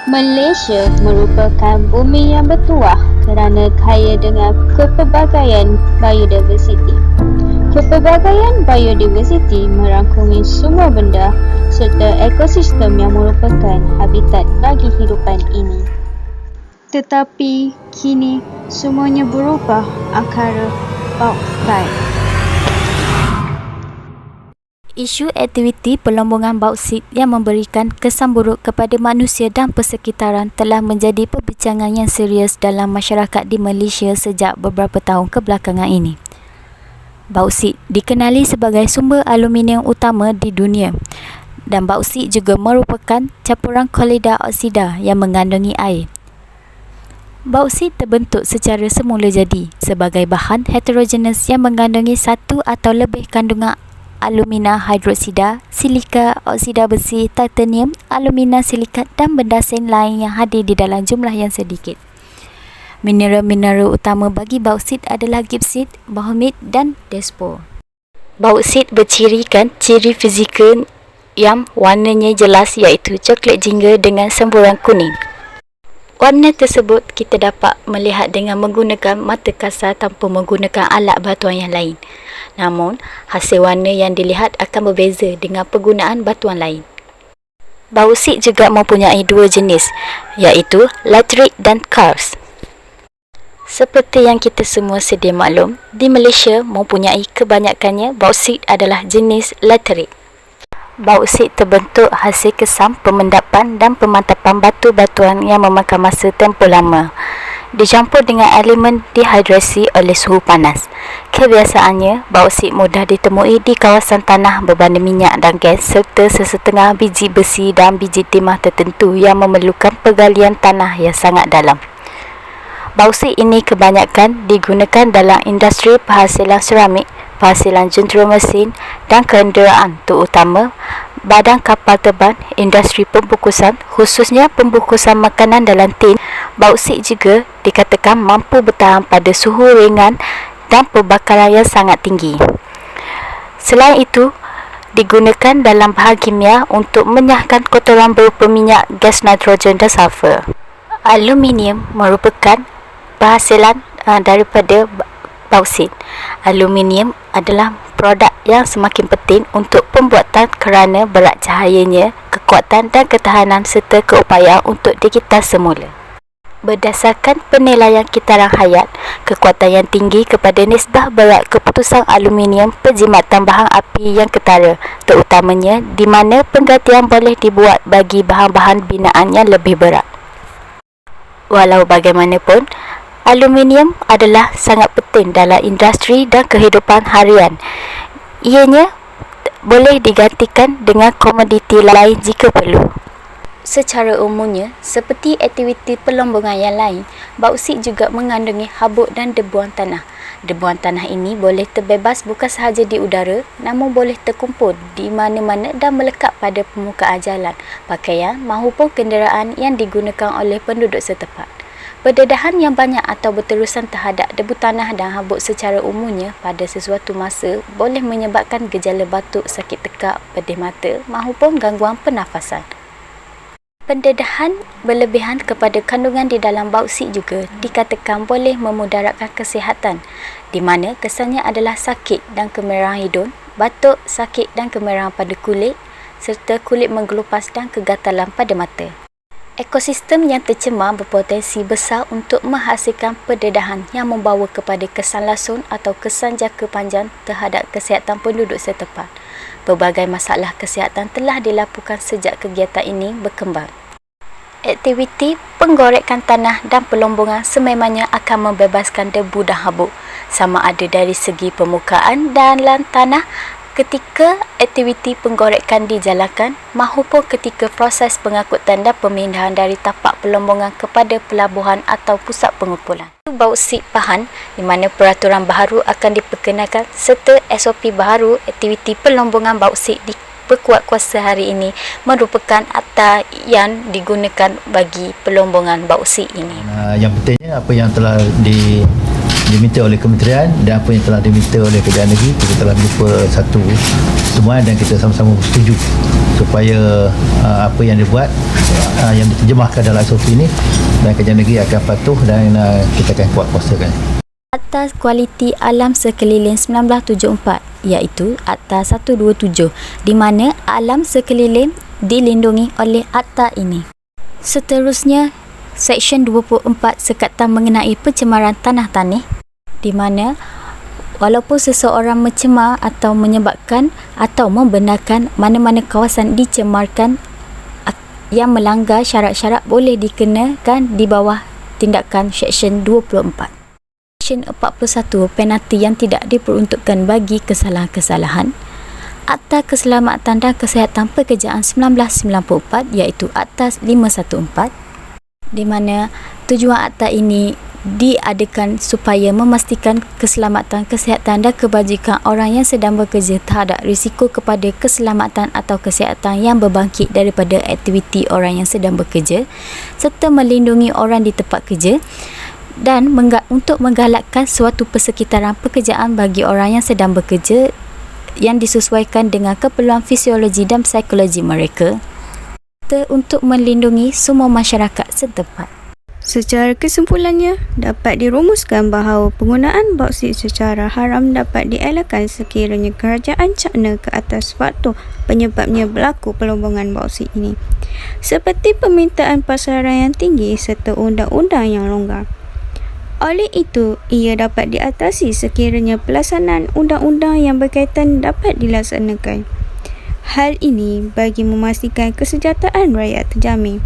Malaysia merupakan bumi yang bertuah kerana kaya dengan kepelbagaian biodiversiti. Kepelbagaian biodiversiti merangkumi semua benda serta ekosistem yang merupakan habitat bagi hidupan ini. Tetapi kini semuanya berubah angkara bauxite. Isu aktiviti pelombongan bauksit yang memberikan kesan buruk kepada manusia dan persekitaran telah menjadi perbincangan yang serius dalam masyarakat di Malaysia sejak beberapa tahun kebelakangan ini. Bauksit dikenali sebagai sumber aluminium utama di dunia dan bauksit juga merupakan campuran kolida oksida yang mengandungi air. Bauksit terbentuk secara semula jadi sebagai bahan heterogenes yang mengandungi satu atau lebih kandungan alumina hidroksida, silika, oksida besi, titanium, alumina silikat dan bendasin lain yang hadir di dalam jumlah yang sedikit. Mineral-mineral utama bagi bauksit adalah gipsit, bohemit dan despor. Bauksit bercirikan ciri fizikal yang warnanya jelas iaitu coklat jingga dengan semburan kuning. Warna tersebut kita dapat melihat dengan menggunakan mata kasar tanpa menggunakan alat batuan yang lain. Namun, hasil warna yang dilihat akan berbeza dengan penggunaan batuan lain. Bauksit juga mempunyai dua jenis, iaitu laterite dan karst. Seperti yang kita semua sedia maklum, di Malaysia mempunyai kebanyakannya bauksit adalah jenis laterite. Bauksit terbentuk hasil kesam pemendapan dan pemantapan batu-batuan yang memakan masa tempoh lama, dicampur dengan elemen dehidrasi oleh suhu panas. Kebiasaannya, bauksit mudah ditemui di kawasan tanah berbanding minyak dan gas serta sesetengah biji besi dan biji timah tertentu yang memerlukan penggalian tanah yang sangat dalam. Bauksit ini kebanyakan digunakan dalam industri penghasilan seramik, penghasilan jentera mesin dan kenderaan terutama badan kapal terbang, industri pembungkusan, khususnya pembungkusan makanan dalam tin. Bauksit juga dikatakan mampu bertahan pada suhu ringan dan pembakaran yang sangat tinggi. Selain itu, digunakan dalam bahan kimia untuk menyahkan kotoran berupa minyak, gas nitrogen dan sulfur. Aluminium merupakan penghasilan daripada bauksit. Aluminium adalah produk yang semakin penting untuk pembuatan kerana berat cahayanya, kekuatan dan ketahanan serta keupayaan untuk dikitas semula. Berdasarkan penilaian kitaran hayat, kekuatan yang tinggi kepada nisbah berat keputusan aluminium penjimat bahan api yang ketara, terutamanya di mana penggantian boleh dibuat bagi bahan-bahan binaan yang lebih berat. Walau bagaimanapun, aluminium adalah sangat penting dalam industri dan kehidupan harian. Ianya boleh digantikan dengan komoditi lain jika perlu. Secara umumnya, seperti aktiviti pelombongan yang lain, bauksit juga mengandungi habuk dan debuan tanah. Debuan tanah ini boleh terbebas bukan sahaja di udara, namun boleh terkumpul di mana-mana dan melekat pada permukaan jalan, pakaian mahupun kenderaan yang digunakan oleh penduduk setempat. Pendedahan yang banyak atau berterusan terhadap debu tanah dan habuk secara umumnya pada sesuatu masa boleh menyebabkan gejala batuk, sakit tekak, pedih mata mahupun gangguan pernafasan. Pendedahan berlebihan kepada kandungan di dalam bauksit juga dikatakan boleh memudaratkan kesihatan, di mana kesannya adalah sakit dan kemerahan hidung, batuk, sakit dan kemerahan pada kulit, serta kulit menggelupas dan kegatalan pada mata. Ekosistem yang tercemar berpotensi besar untuk menghasilkan pendedahan yang membawa kepada kesan lasun atau kesan jangka panjang terhadap kesihatan penduduk setempat. Pelbagai masalah kesihatan telah dilaporkan sejak kegiatan ini berkembang. Aktiviti penggorekan tanah dan pelombongan sememangnya akan membebaskan debu dan habuk, sama ada dari segi permukaan dalam tanah ketika aktiviti penggorekan dijalankan mahupun ketika proses pengangkutan dan pemindahan dari tapak pelombongan kepada pelabuhan atau pusat pengumpulan. Bauksit bahan di mana peraturan baharu akan diperkenalkan serta SOP baharu aktiviti pelombongan bauksit berkuat kuasa hari ini merupakan akta yang digunakan bagi pelombongan bauksit ini. Yang pentingnya apa yang telah diminta oleh kementerian dan apa yang telah diminta oleh Kerajaan Negeri, kita telah jumpa satu pertemuan dan kita sama-sama setuju supaya apa yang dibuat, yang diterjemahkan dalam SOP ini, dan Kerajaan Negeri akan patuh dan kita akan kuat kuasakan. Akta Kualiti Alam Sekeliling 1974 iaitu Akta 127 di mana alam sekeliling dilindungi oleh akta ini. Seterusnya, Seksyen 24 Sekatan mengenai pencemaran tanah tanah di mana walaupun seseorang mencemar atau menyebabkan atau membenarkan mana-mana kawasan dicemarkan yang melanggar syarat-syarat boleh dikenakan di bawah tindakan Seksyen 24. Seksyen 41 Penalti yang tidak diperuntukkan bagi kesalahan-kesalahan. Akta Keselamatan dan Kesihatan Pekerjaan 1994 iaitu Akta 514 di mana tujuan akta ini diadakan supaya memastikan keselamatan, kesihatan dan kebajikan orang yang sedang bekerja terhadap risiko kepada keselamatan atau kesihatan yang berbangkit daripada aktiviti orang yang sedang bekerja serta melindungi orang di tempat kerja dan untuk menggalakkan suatu persekitaran pekerjaan bagi orang yang sedang bekerja yang disesuaikan dengan keperluan fisiologi dan psikologi mereka untuk melindungi semua masyarakat setempat. Secara kesimpulannya, dapat dirumuskan bahawa penggunaan bauksit secara haram dapat dielakkan sekiranya kerajaan cakna ke atas faktor penyebabnya berlaku pelombongan bauksit ini, seperti permintaan pasaran yang tinggi serta undang-undang yang longgar. Oleh itu, ia dapat diatasi sekiranya pelaksanaan undang-undang yang berkaitan dapat dilaksanakan. Hal ini bagi memastikan kesejahteraan rakyat terjamin.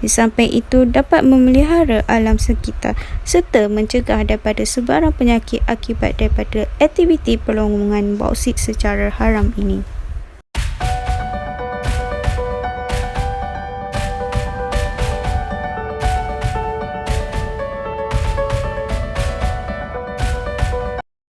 Di samping itu, dapat memelihara alam sekitar serta mencegah daripada sebarang penyakit akibat daripada aktiviti pelombongan bauksit secara haram ini.